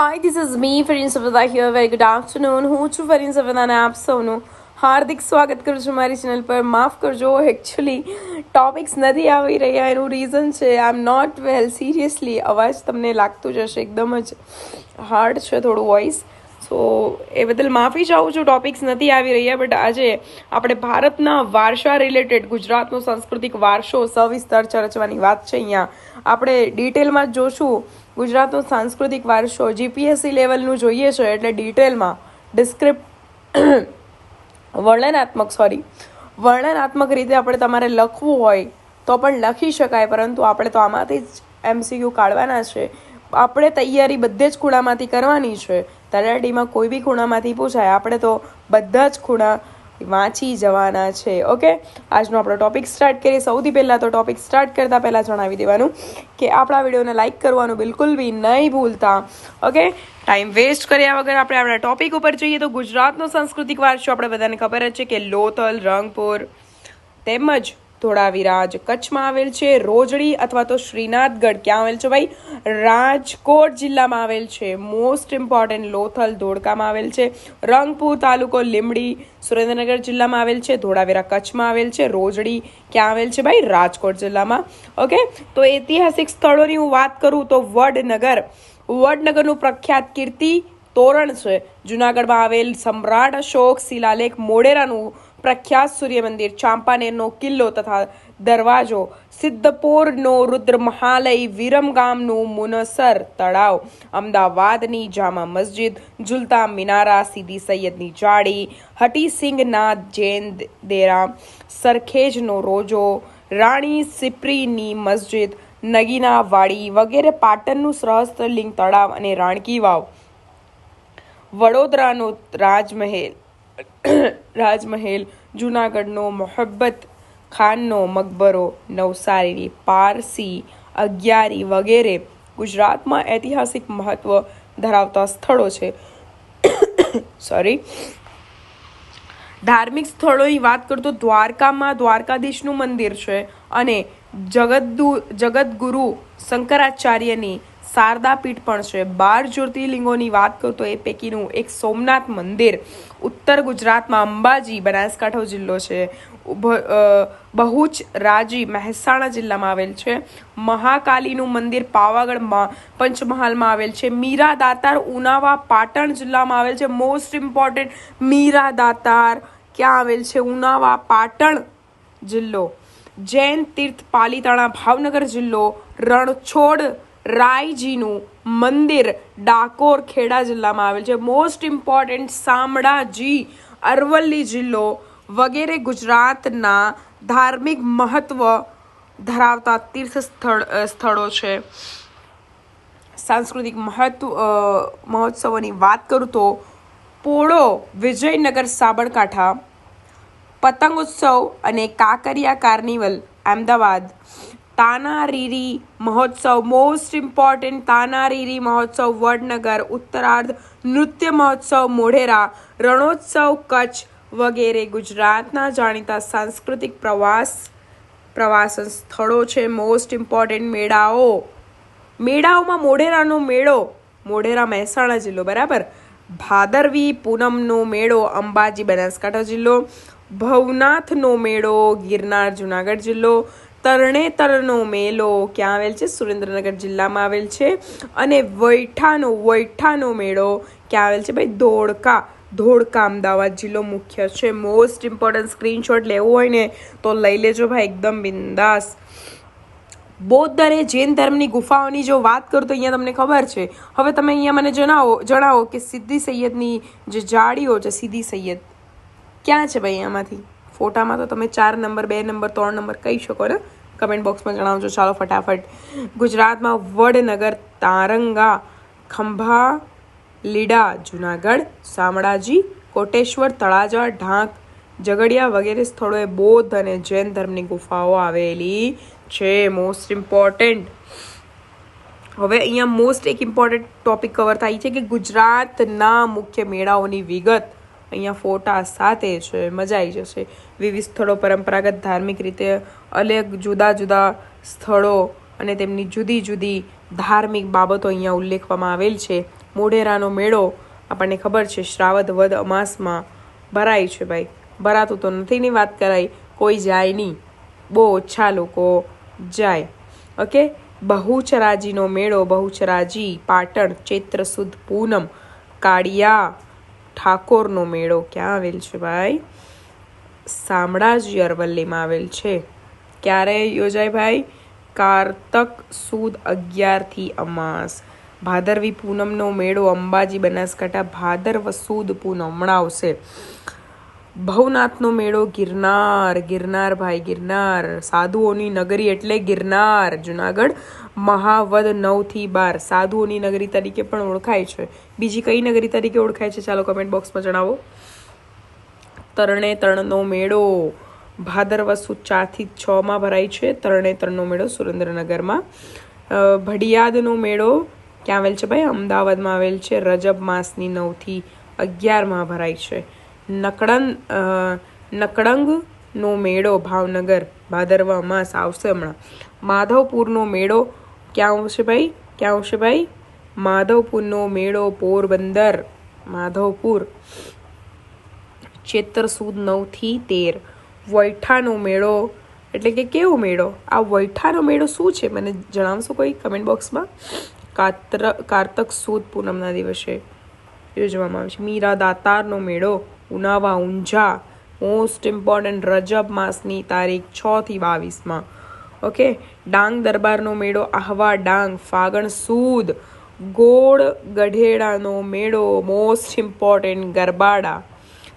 Hi, this is me, Farin Savada here. Very good afternoon. હું છું ફરીન સવેદા અને આપ સૌનું હાર્દિક સ્વાગત કરું છું મારી ચેનલ પર. માફ કરજો, એકચ્યુઅલી ટોપિક્સ નથી આવી રહ્યા. એનું રીઝન છે આઈ એમ નોટ વેલ. સિરિયસલી અવાજ તમને લાગતું જ હશે, એકદમ જ હાર્ડ છે થોડું વોઇસ. સો એ બદલ માફી ચાહું છું, ટોપિક્સ નથી આવી રહ્યા. બટ આજે આપણે ભારતના વારસા રિલેટેડ ગુજરાતનો સાંસ્કૃતિક વારસો સવિસ્તર ચર્ચવાની વાત છે. અહીંયા આપણે ડિટેલમાં જ જોશું ગુજરાતનો સાંસ્કૃતિક વારસો. જીપીએસસી લેવલનું જોઈએ છે એટલે ડિટેલમાં વર્ણનાત્મક રીતે આપણે તમારે લખવું હોય તો પણ લખી શકાય, પરંતુ આપણે તો આમાંથી જ એમસીક્યુ કાઢવાના છે. આપણે તૈયારી બધે જ ખૂણામાંથી કરવાની છે. તલાટીમાં કોઈ બી ખૂણામાંથી પૂછાય, આપણે તો બધા જ ખૂણા વાંચી જવાના છે. ઓકે, આજનો આપણો ટોપિક સ્ટાર્ટ કરીએ. સૌથી પહેલાં તો ટોપિક સ્ટાર્ટ કરતાં પહેલાં જણાવી દેવાનું કે આપણા વિડીયોને લાઇક કરવાનું બિલકુલ બી નહીં ભૂલતા. ઓકે, ટાઈમ વેસ્ટ કર્યા વગર આપણે આપણા ટોપિક ઉપર જઈએ. તો ગુજરાતનો સાંસ્કૃતિક વારસો આપણે બધાને ખબર જ છે કે લોથલ, રંગપુર તેમજ ધોળાવીરા કચ્છમાં આવેલ છે. રોજડી અથવા તો શ્રીનાથગઢ ક્યાં આવેલ છે ભાઈ? રાજકોટ જિલ્લામાં આવેલ છે. મોસ્ટ ઇમ્પોર્ટન્ટ લોથલ ધોળકામાં આવેલ છે. રંગપુર તાલુકો લીંબડી સુરેન્દ્રનગર જિલ્લામાં આવેલ છે. ધોળાવીરા કચ્છમાં આવેલ છે. રોજડી ક્યાં આવેલ છે ભાઈ? રાજકોટ જિલ્લામાં. ઓકે, તો ઐતિહાસિક સ્થળોની હું વાત કરું તો વડનગરનું પ્રખ્યાત કીર્તિ તોરણ છે. જુનાગઢમાં આવેલ સમ્રાટ અશોક શિલાલેખ, મોઢેરાનું પ્રખ્યાત સૂર્ય મંદિર, ચાંપાનેરનો કિલ્લો તથા દરવાજો, સિદ્ધપુરનો રુદ્રમહાલય, વિરમગામનું મુનસર તળાવ, અમદાવાદની જામા મસ્જિદ, ઝુલતા મિનારા, સીદી સૈયદની જાળી, હટીસિંગનાથ જૈન દેરા, સરખેજનો રોજો, રાણી સિપ્રીની મસ્જિદ, નગીના વાડી વગેરે, પાટણનું સહસ્ત્રલિંગ તળાવ અને રાણકી વાવ, વડોદરાનો રાજમહેલ, જૂનાગઢનો મોહબ્બત ખાનનો મકબરો, નવસારીની પારસી અગિયારી વગેરે ગુજરાતમાં ઐતિહાસિક મહત્વ ધરાવતા સ્થળો છે. ધાર્મિક સ્થળોની વાત કરું તો દ્વારકામાં દ્વારકાધીશનું મંદિર છે અને જગદગુરુ શંકરાચાર્યની શારદા પીઠ પણ છે. 12 જ્યોતિર્લિંગોની વાત કરું તો એ પૈકીનું એક સોમનાથ મંદિર ઉત્તર ગુજરાતમાં અંબાજી બનાસકાંઠા જિલ્લો છે. બહુચરાજી મહેસાણા જિલ્લામાં આવેલ છે. મહાકાલીનું મંદિર પાવાગઢમાં પંચમહાલમાં આવેલ છે. મીરા દાતાર ઉનાવા પાટણ જિલ્લામાં આવેલ છે. મોસ્ટ ઇમ્પોર્ટન્ટ, મીરા દાતાર ક્યાં આવેલ છે? ઉનાવા પાટણ જિલ્લો. જૈન તીર્થ પાલીતાણા ભાવનગર જિલ્લો. રણછોડ રાયજીનું મંદિર ડાકોર ખેડા જિલ્લામાં આવેલ છે. મોસ્ટ ઇમ્પોર્ટન્ટ, શામળાજી અરવલ્લી જિલ્લો વગેરે ગુજરાતના ધાર્મિક મહત્વ ધરાવતા તીર્થ સ્થળો છે. સાંસ્કૃતિક મહોત્સવોની વાત કરું તો પોળો વિજયનગર સાબરકાંઠા, પતંગ ઉત્સવ અને કાંકરિયા કાર્નિવલ અમદાવાદ, તાનારીરી મહોત્સવ મોસ્ટ ઇમ્પોર્ટન્ટ, તાનારીરી મહોત્સવ વડનગર, ઉત્તરાર્ધ નૃત્ય મહોત્સવ મોઢેરા, રણોત્સવ કચ્છ વગેરે ગુજરાતના જાણીતા સાંસ્કૃતિક પ્રવાસન સ્થળો છે. મોસ્ટ ઇમ્પોર્ટન્ટ, મેળાઓમાં મોઢેરાનો મેળો, મોઢેરા મહેસાણા જિલ્લો બરાબર. ભાદરવી પૂનમનો મેળો અંબાજી બનાસકાંઠા જિલ્લો. ભવનાથનો મેળો ગિરનાર જુનાગઢ જિલ્લો. તરણેતરનો મેળો ક્યાં આવેલ છે? સુરેન્દ્રનગર જિલ્લામાં આવેલ છે. અને વૈઠાનો મેળો ક્યાં આવેલ છે ભાઈ? ધોળકા અમદાવાદ જિલ્લો મુખ્ય છે. મોસ્ટ ઇમ્પોર્ટન્ટ, સ્ક્રીનશોટ લેવું હોય ને તો લઈ લેજો ભાઈ, એકદમ બિંદાસ. બૌદ્ધ અને જૈન ધર્મની ગુફાઓની જો વાત કરું તો અહીંયા તમને ખબર છે. હવે તમે અહીંયા મને જણાવો કે સીદી સૈયદની જે જાળીઓ છે, સીદી સૈયદ ક્યાં છે ભાઈ? આમાંથી ફોટામાં તો તમે 4 નંબર, 2 નંબર, 3 નંબર કહી શકો ને? કમેન્ટ બોક્સમાં જણાવજો. ચાલો ફટાફટ. ગુજરાતમાં વડનગર, તારંગા, ખંભા લીડા જુનાગઢ, શામળાજી, કોટેશ્વર, તળાજા, ઢાંક, ઝઘડિયા વગેરે સ્થળોએ બૌદ્ધ અને જૈન ધર્મની ગુફાઓ આવેલી છે. Most important. હવે અહીંયા મોસ્ટ એક ઇમ્પોર્ટન્ટ ટોપિક કવર થાય છે કે ગુજરાતના મુખ્ય મેળાઓની વિગત અહીંયા ફોટા સાથે છે. મજા આવી જશે. વિવિધ સ્થળો પરંપરાગત ધાર્મિક રીતે અલગ જુદા સ્થળો અને તેમની જુદી જુદી ધાર્મિક બાબતો અહીંયા ઉલ્લેખવામાં આવેલ છે. મોઢેરાનો મેળો આપણને ખબર છે શ્રાવદ વદ અમાસમાં ભરાય છે ભાઈ. ભરાતું તો નથી ની વાત કરાય, કોઈ જાય નહીં, બહુ ઓછા લોકો જાય. ઓકે. બહુચરાજીનો મેળો, બહુચરાજી પાટણ, ચૈત્ર સુદ પૂનમ. કાળિયા ઠાકોરનો મેળો ક્યાં આવેલ છે ભાઈ? શામળાજી અરવલ્લીમાં આવેલ છે. ક્યારે યોજાય ભાઈ? કારતક સુદ 11 થી અમાસ. ભાદરવી પૂનમનો મેળો અંબાજી બનાસકાંઠા, ભાદરવ સુદ પૂનમ હમણાં આવશે. ભવનાથનો મેળો ગિરનાર, ગિરનાર ભાઈ ગિરનાર, સાધુઓની નગરી એટલે ગિરનાર, જુનાગઢ. મહાવદ 9 થી 12 સાધુઓની નગરી તરીકે પણ ઓળખાય છે. બીજી કઈ નગરી તરીકે ઓળખાય છે? ચાલો કમેન્ટ બોક્સમાં જણાવો. તરણેતરનો મેળો ભાદરવા સુદ 4 થી 6 માં ભરાય છે. તરણેતરનો મેળો સુરેન્દ્રનગરમાં. ભડિયાદનો મેળો ક્યાં આવેલ છે ભાઈ? અમદાવાદમાં આવેલ છે. રજબ માસની 9 થી 11 માં ભરાય છે. નકળંગનો મેળો ભાવનગર, ભાદરવા માસ આવશે હમણાં. માધવપુરનો મેળો ક્યાં આવશે ભાઈ? ક્યાં આવશે ભાઈ? માધવપુરનો મેળો પોરબંદર, માધવપુર. ચૈત્ર સુદ 9 થી 13. વૈઠાનો મેળો એટલે કે કેવો મેળો? આ વૈઠાનો મેળો શું છે મને જણાવશો કોઈ કમેન્ટ બોક્સમાં? કારતક સુદ પૂનમના દિવસે યોજવામાં આવે છે. મીરા દાતારનો મેળો ઉનાવા ઊંઝા, મોસ્ટ ઇમ્પોર્ટન્ટ રજબ માસની તારીખ 6 થી 22માં. ઓકે. ડાંગ દરબારનો મેળો આહવા ડાંગ, ફાગણ સુદ. ગોળ ગઢેડાનો મેળો મોસ્ટ ઇમ્પોર્ટન્ટ ગરબાડા,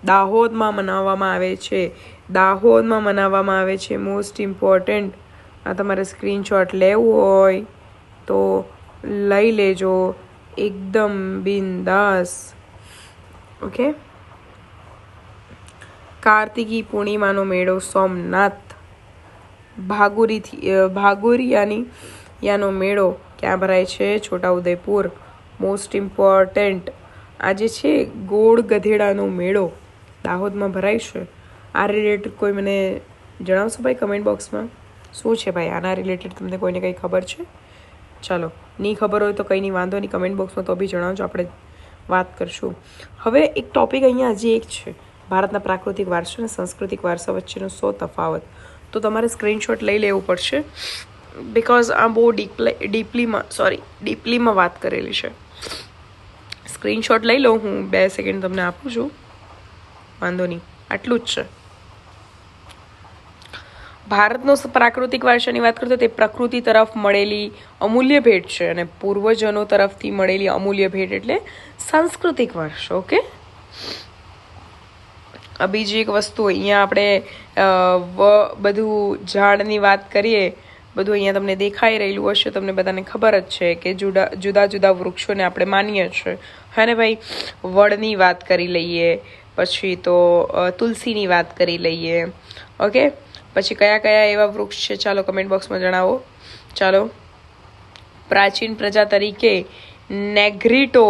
દાહોદમાં મનાવવામાં આવે છે. દાહોદમાં મનાવવામાં આવે છે મોસ્ટ ઇમ્પોર્ટન્ટ. આ તમારે સ્ક્રીનશોટ લેવું હોય તો લઈ લેજો એકદમ બિંદાસ. ઓકે. કાર્તિકી પૂર્ણિમાનો મેળો સોમનાથ. ભાગોરિયાનો મેળો ક્યાં ભરાય છે? Chhota Udepur, most important. આજે છે ગોળ ગધેડાનો મેળો દાહોદમાં ભરાય છે. આ રિલેટેડ કોઈ મને જણાવશો ભાઈ કમેન્ટ બોક્સમાં? શું છે ભાઈ આના રિલેટેડ? તમને કોઈને કંઈ ખબર છે? ચાલો, નહીં ખબર હોય તો કંઈ નહીં, વાંધો નહીં, કમેન્ટ બોક્સમાં તો બી જણાવજો, આપણે વાત કરશું. હવે એક ટોપિક અહીંયા હજી એક છે, ભારતના પ્રાકૃતિક વારસા અને સાંસ્કૃતિક વારસા વચ્ચેનો તફાવત. તો તમારે સ્ક્રીનશોટ લઈ લેવું પડશે, બિકોઝ આ બહુ ડીપલીમાં વાત કરેલી છે. સ્ક્રીનશોટ લઈ લો, હું 2 સેકન્ડ તમને આપું છું, વાંધો નહીં, આટલું જ છે. ભારતનો પ્રાકૃતિક વારસાની વાત કરતો તે પ્રકૃતિ તરફ મળેલી અમૂલ્ય ભેટ છે અને પૂર્વજનો તરફથી મળેલી અમૂલ્ય ભેટ એટલે સાંસ્કૃતિક વારસો. ઓકે. બીજી એક વસ્તુ અહીંયા આપણે બધું ઝાડની વાત કરીએ, બધું અહીંયા તમને દેખાઈ રહેલું હશે, તમને બધાને ખબર જ છે કે જુદા જુદા વૃક્ષોને આપણે માનીએ છીએ. હા ને ભાઈ, વડની વાત કરી લઈએ, પછી તો તુલસીની વાત કરી લઈએ. ઓકે. પછી કયા કયા એવા વૃક્ષ છે ચાલો કમેન્ટ બોક્સમાં જણાવો. ચાલો. પ્રાચીન પ્રજા તરીકે નેગ્રીટો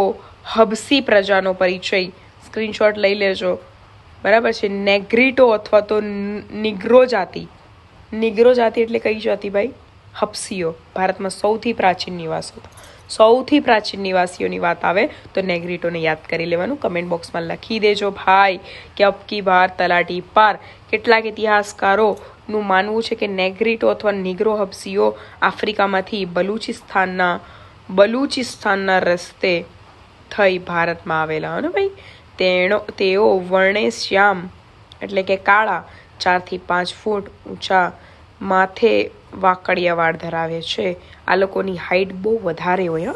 હબસી પ્રજાનો પરિચય, સ્ક્રીનશોટ લઈ લેજો, બરાબર છે. નેગ્રીટો અથવા તો નિગ્રો જાતિ. નિગ્રો જાતિ એટલે કઈ જાતિ ભાઈ? હબસીઓ. ભારતમાં સૌથી પ્રાચીન નિવાસીઓની વાત આવે તો નેગ્રીટોને યાદ કરી લેવાનું. કમેન્ટ બોક્સમાં લખી દેજો ભાઈ કે અબકી બાર તલાટી પાર. કેટલાક ઇતિહાસકારોનું માનવું છે કે નેગ્રીટો અથવા નિગ્રો હબસીઓ આફ્રિકામાંથી બલુચિસ્તાનના રસ્તે થઈ ભારતમાં આવેલા ને ભાઈ. તેઓ વર્ણે શ્યામ એટલે કે કાળા, 4 થી 5 ફૂટ ઊંચા, માથે વાકડિયા વાળ ધરાવે છે. આ લોકોની હાઈટ બહુ વધારે હોય.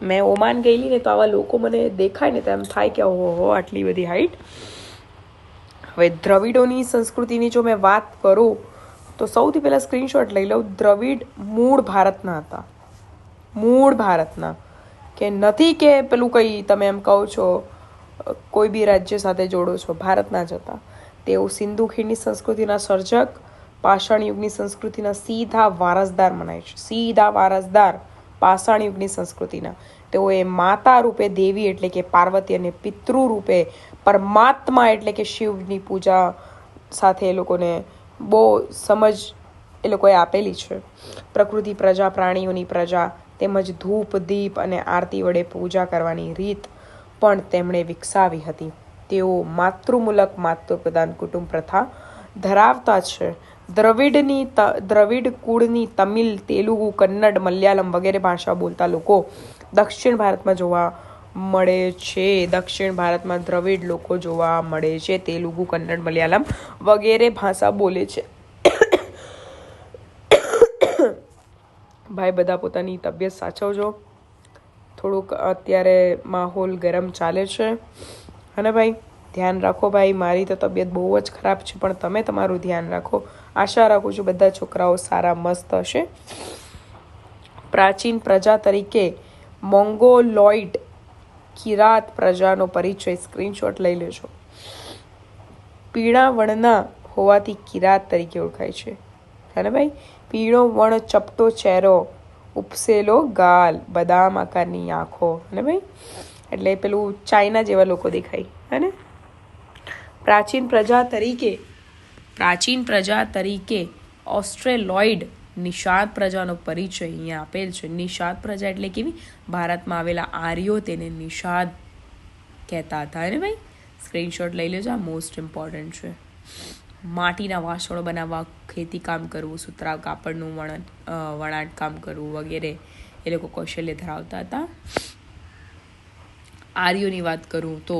મેં ઓમાન ગયેલી ને તો આવા લોકો મને દેખાય ને તો એમ થાય કે ઓહો આટલી બધી હાઈટ. હવે દ્રવિડોની સંસ્કૃતિની જો મેં વાત કરું તો સૌથી પહેલાં સ્ક્રીનશોટ લઈ લઉં. દ્રવિડ મૂળ ભારતના કે નથી કે પેલું કંઈ તમે એમ કહો છો કોઈ બી રાજ્ય સાથે જોડો છો, ભારતના જ હતા. તેઓ સિંધુ ખીણની સંસ્કૃતિના સર્જક, પાષાણ યુગની સંસ્કૃતિના સીધા વારસદાર મનાય છે. સીધા વારસદાર પાષાણ યુગની સંસ્કૃતિના. તેઓએ માતા રૂપે દેવી એટલે કે પાર્વતી અને પિતૃ રૂપે પરમાત્મા એટલે કે શિવની પૂજા સાથે એ લોકોને બહુ સમજ એ લોકોએ આપેલી છે. પ્રકૃતિ પ્રજા, પ્રાણીઓની પ્રજા તેમજ ધૂપ દીપ અને આરતી વડે પૂજા કરવાની રીત પણ તેમણે વિકસાવી હતી. તેઓ માતૃમૂલક માતૃપ્રધાન કુટુંબ પ્રથા ધરાવતા છે. દ્રવિડ કુળની તમિલ, તેલુગુ, કન્નડ, મલયાલમ વગેરે ભાષા બોલતા લોકો દક્ષિણ ભારતમાં જોવા મળે છે. દક્ષિણ ભારતમાં દ્રવિડ લોકો જોવા મળે છે. તેલુગુ, કન્નડ, મલયાલમ વગેરે ભાષા બોલે છે. ભાઈ બધા પોતાની તબિયત સાચવજો. થોડુંક અત્યારે માહોલ ગરમ ચાલે છે અને ભાઈ ધ્યાન રાખો. ભાઈ મારી તો તબિયત બહુ જ ખરાબ છે, પણ તમે તમારું ધ્યાન રાખો. આશા રાખું છું બધા છોકરાઓ સારા મસ્ત હશે. પ્રાચીન પ્રજા તરીકે મોંગોલોઇડ કિરાત પ્રજાનો પરિચય સ્ક્રીનશોટ લઈ લેજો. પીળા વણના હોવાથી કિરાત તરીકે ઓળખાય છે. હે ને ભાઈ? પીળો વણ, ચપટો ચહેરો, ઉપસેલો ગાલ, બદામ આકારની આંખો. હે ભાઈ? એટલે પેલું ચાઇના જેવા લોકો દેખાય. હે ને? પ્રાચીન પ્રજા તરીકે ઓસ્ટ્રેલોઇડ નિષાદ પ્રજાનો પરિચય અહીંયા આપેલ છે. નિષાદ પ્રજા એટલે કેવી? ભારતમાં આવેલા આર્યો તેને નિષાદ કહેતા હતા. ને ભાઈ સ્ક્રીનશોટ લઈ લેજો, આ મોસ્ટ ઇમ્પોર્ટન્ટ છે. માટીના વાસણો બનાવવા, ખેતી કામ કરવું, સુતરાઉ કાપડનું વણાટ કામ કરવું વગેરે એ લોકો કૌશલ્ય ધરાવતા હતા. આર્યોની વાત કરું તો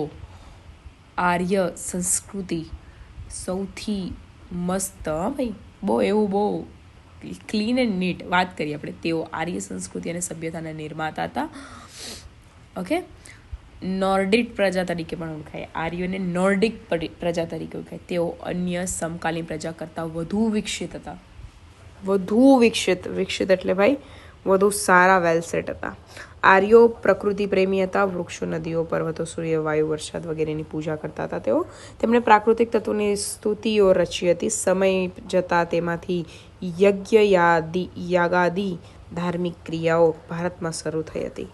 આર્ય સંસ્કૃતિ સૌથી મસ્ત. ભાઈ બહુ ક્લીન એન્ડ નીટ વાત કરીએ આપણે. તેઓ આર્ય સંસ્કૃતિ અને સભ્યતાના નિર્માતા હતા. ઓકે, નોર્ડિક પ્રજા તરીકે પણ ઓળખાય. આર્યોને નોર્ડિક પ્રજા તરીકે ઓળખાય. તેઓ અન્ય સમકાલીન પ્રજા કરતાં વધુ વિકસિત હતા. વિકસિત એટલે ભાઈ વધુ સારા વેલસેટ હતા. આર્યો પ્રકૃતિ પ્રેમી હતા. વૃક્ષો, નદીઓ, પર્વતો, સૂર્ય, વાયુ, વરસાદ વગેરેની પૂજા કરતા હતા. તેમણે પ્રાકૃતિક તત્વોની સ્તુતિઓ રચી હતી. સમય જતાં તેમાંથી યાગાદી ધાર્મિક ક્રિયાઓ ભારતમાં શરૂ થઈ હતી.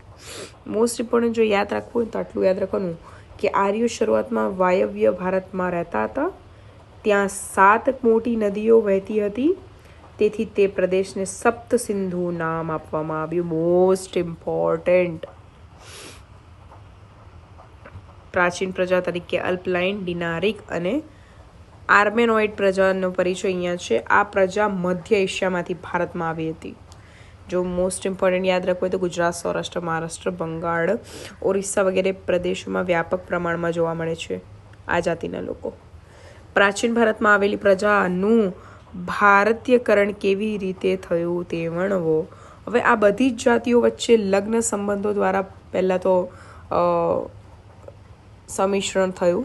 મોસ્ટ ઇમ્પોર્ટન્ટ જો યાદ રાખવું હોય તો આટલું યાદ રાખવાનું કે આર્યો શરૂઆતમાં વાયવ્ય ભારતમાં રહેતા હતા. ત્યાં 7 મોટી નદીઓ વહેતી હતી. તેથી તે પ્રદેશને સપ્ત સિંધુ નામ આપવામાં આવ્યું. Most important. પ્રાચીન પ્રજા તરીકે અલ્પલાઇન, ડિનારિક અને આર્મેનોઇડ પ્રજાનો પરિચય અહીંયા છે. આ પ્રજા મધ્ય એશિયામાંથી ભારતમાં આવી હતી. જો મોસ્ટ ઇમ્પોર્ટન્ટ યાદ રાખવું હોય તો ગુજરાત, સૌરાષ્ટ્ર, મહારાષ્ટ્ર, બંગાળ, ઓરિસ્સા વગેરે પ્રદેશોમાં વ્યાપક પ્રમાણમાં જોવા મળે છે આ જાતિના લોકો. પ્રાચીન ભારતમાં આવેલી પ્રજાનું ભારતીયકરણ કેવી રીતે થયું તે વર્ણવો. હવે આ બધી જ જાતિઓ વચ્ચે લગ્ન સંબંધો દ્વારા પહેલાં તો સંમિશ્રણ થયું.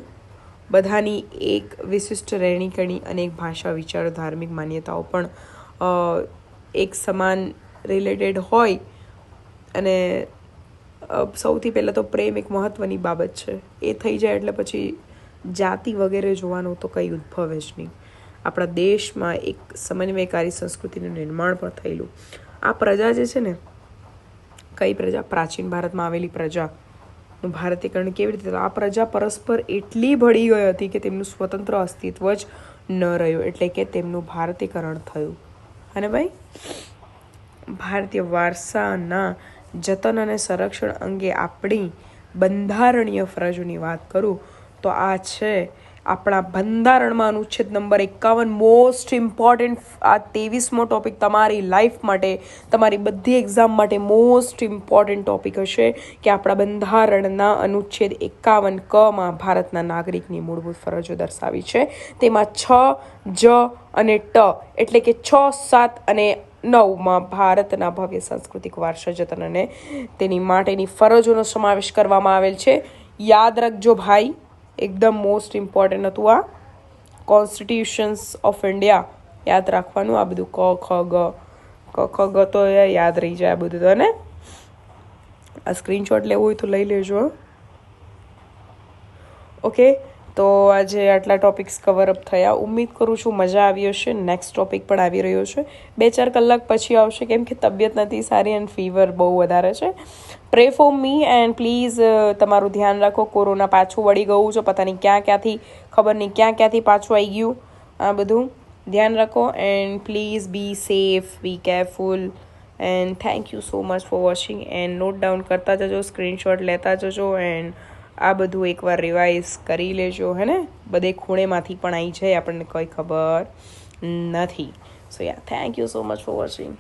બધાની એક વિશિષ્ટ રહેણીકરણી, અનેક ભાષા, વિચારો, ધાર્મિક માન્યતાઓ પણ એક સમાન રિલેટેડ હોય. અને સૌથી પહેલાં તો પ્રેમ એક મહત્ત્વની બાબત છે. એ થઈ જાય એટલે પછી જાતિ વગેરે જોવાનું તો કંઈ ઉદ્ભવે જ નહીં. આપણા દેશમાં એક સમન્વયકારી સંસ્કૃતિનું નિર્માણ પણ થયેલું. આ પ્રજા જે છે ને, કઈ પ્રજા? પ્રાચીન ભારતમાં આવેલી પ્રજાનું ભારતીયકરણ કેવી રીતે? આ પ્રજા પરસ્પર એટલી ભળી ગઈ હતી કે તેમનું સ્વતંત્ર અસ્તિત્વ જ ન રહ્યું. એટલે કે તેમનું ભારતીયકરણ થયું. અને ભાઈ ભારતીય વારસાના જતન અને સંરક્ષણ અંગે આપણી બંધારણીય ફરજોની વાત કરું તો આ છે આપણા બંધારણમાં અનુચ્છેદ નંબર 51. Most important. આ 23મો ટોપિક તમારી લાઈફ માટે, તમારી બધી એક્ઝામ માટે મોસ્ટ ઇમ્પોર્ટન્ટ ટોપિક હશે કે આપણા બંધારણના અનુચ્છેદ 51 કમાં ભારતના નાગરિકની મૂળભૂત ફરજો દર્શાવી છે. તેમાં 6, જ અને ટ એટલે કે 6, 7 અને 9માં ભારતના ભવ્ય સાંસ્કૃતિક વારસા જતન અને તેની માટેની ફરજોનો સમાવેશ કરવામાં આવેલ છે. યાદ રાખજો ભાઈ, એકદમ મોસ્ટ ઇમ્પોર્ટન્ટ હતું આ. કોન્સ્ટિટ્યુશન્સ ઓફ ઇન્ડિયા યાદ રાખવાનું. આ બધું ક ખ ગ તો યાદ રહી જાય આ બધું. તો ને આ સ્ક્રીનશોટ લેવું હોય તો લઈ લેજો. ઓકે, તો આજે આટલા ટોપિક્સ કવર અપ થયા. ઉમ્મીદ કરું છું મજા આવી હશે. નેક્સ્ટ ટોપિક પણ આવી રહ્યો છે 2-4 કલાક પછી આવશે, કેમ કે તબિયત નથી સારી અને ફીવર બહુ વધારે છે. પ્રે ફોર મી એન્ડ પ્લીઝ તમારું ધ્યાન રાખો. કોરોના પાછું વળી ગયું છે. પતા નહીં ક્યાંથી ખબર નહીં ક્યાંથી પાછું આવી ગયું. આ બધું ધ્યાન રાખો and please be safe, be careful and thank you so much for watching and note down કરતા જજો, સ્ક્રીનશોટ લેતા જજો એન્ડ આ બધું એકવાર રિવાઇઝ કરી લેજો, હે ને. બધે ખૂણેમાંથી પણ આવી જાય, આપણને કંઈ ખબર નથી. So yeah, thank you so much for watching.